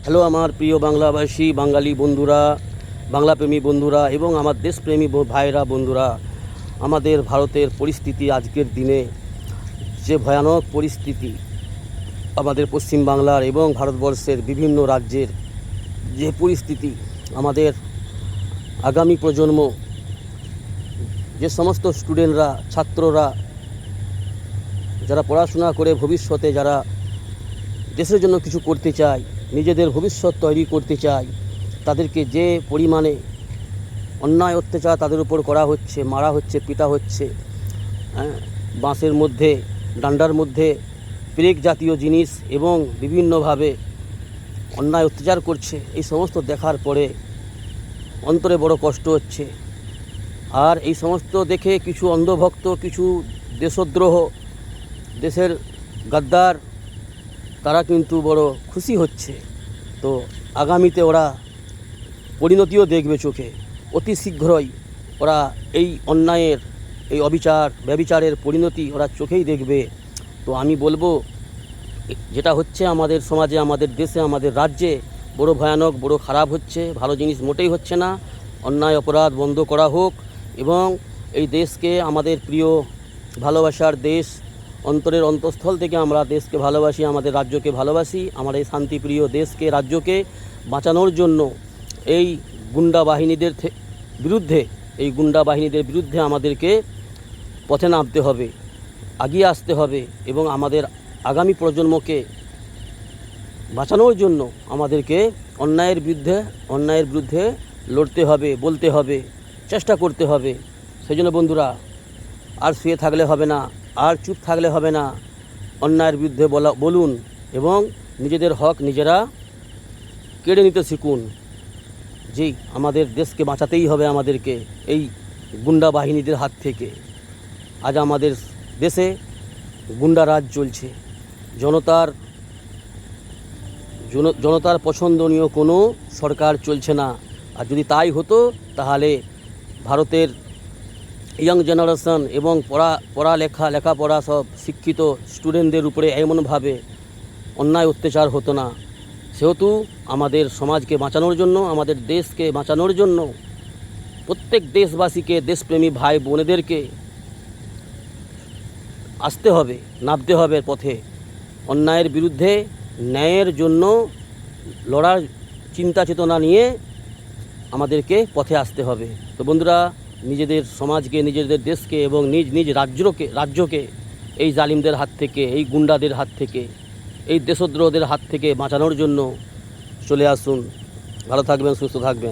Hello আমার প্রিয় বাংলাভাষী বাঙালি বন্ধুরা, বাংলাপ্রেমী বন্ধুরা এবং আমার দেশপ্রেমী ভাইরা বন্ধুরা, আমাদের ভারতের পরিস্থিতি আজকের দিনে যে ভয়ানক পরিস্থিতি, আমাদের পশ্চিমবাংলার এবং ভারতবর্ষের বিভিন্ন রাজ্যের যে পরিস্থিতি, আমাদের আগামী প্রজন্ম, যে সমস্ত স্টুডেন্টরা, ছাত্ররা যারা পড়াশোনা করে ভবিষ্যতে যারা দেশের জন্য কিছু করতে চায়, নিজেদের ভবিষ্যৎ তৈরি করতে চায়, তাদেরকে যে পরিমাণে অন্যায় অত্যাচার তাদের উপর করা হচ্ছে, মারা হচ্ছে, পিটা হচ্ছে, বাঁশের মধ্যে, ডান্ডার মধ্যে পেরেক জাতীয় জিনিস এবং বিভিন্নভাবে অন্যায় অত্যাচার করছে, এই সমস্ত দেখার পরে অন্তরে বড় কষ্ট হচ্ছে। আর এই সমস্ত দেখে কিছু অন্ধভক্ত, কিছু দেশদ্রোহ, দেশের গাদ্দার, তারা কিন্তু বড় খুশি হচ্ছে। তো আগামীতে ওরা পরিণতিও দেখবে চোখে, অতি শীঘ্রই ওরা এই অন্যায়ের, এই ব্যভিচারের পরিণতি ওরা চোখেই দেখবে। তো আমি বলবো, যেটা হচ্ছে আমাদের সমাজে, আমাদের দেশে, আমাদের রাজ্যে বড় ভয়ানক, বড় খারাপ হচ্ছে, ভালো জিনিস মোটেই হচ্ছে না। অন্যায় অপরাধ বন্ধ করা হোক এবং এই দেশকে, আমাদের প্রিয় ভালোবাসার দেশ, অন্তরের অন্তঃস্থল থেকে আমরা দেশকে ভালোবাসি, আমাদের রাজ্যকে ভালোবাসি, আমার এই শান্তিপ্রিয় দেশকে, রাজ্যকে বাঁচানোর জন্য এই গুন্ডা বাহিনীদের বিরুদ্ধে আমাদেরকে পথে নামতে হবে, এগিয়ে আসতে হবে এবং আমাদের আগামী প্রজন্মকে বাঁচানোর জন্য আমাদেরকে অন্যায়ের বিরুদ্ধে লড়তে হবে, বলতে হবে, চেষ্টা করতে হবে। সেই জন্য বন্ধুরা, আর শুয়ে থাকলে হবে না, আর চুপ থাকলে হবে না, অন্যায়ের বিরুদ্ধে বলুন এবং নিজেদের হক নিজেরা কেড়ে নিতে শিখুন। জি, আমাদের দেশকে বাঁচাতেই হবে আমাদেরকে এই গুন্ডা বাহিনীদের হাত থেকে। আজ আমাদের দেশে গুন্ডা রাজ চলছে, জনতার পছন্দনীয় কোনো সরকার চলছে না। আর যদি তাই হতো তাহলে ভারতের ইয়াং জেনারেশন এবং লেখাপড়া সব শিক্ষিত স্টুডেন্টদের উপরে এমনভাবে অন্যায় অত্যাচার হতো না। সেহেতু আমাদের সমাজকে বাঁচানোর জন্য, আমাদের দেশকে বাঁচানোর জন্য প্রত্যেক দেশবাসীকে, দেশপ্রেমী ভাই বোনেদেরকে আসতে হবে, নামতে হবে পথে। অন্যায়ের বিরুদ্ধে, ন্যায়ের জন্য লড়ার চিন্তা চেতনা নিয়ে আমাদেরকে পথে আসতে হবে। তো বন্ধুরা, নিজেদের সমাজকে, নিজেদের দেশকে এবং নিজ রাজ্যকে এই জালিমদের হাত থেকে, এই গুন্ডাদের হাত থেকে, এই দেশদ্রোহদের হাত থেকে বাঁচানোর জন্য চলে আসুন। ভালো থাকবেন, সুস্থ থাকবেন।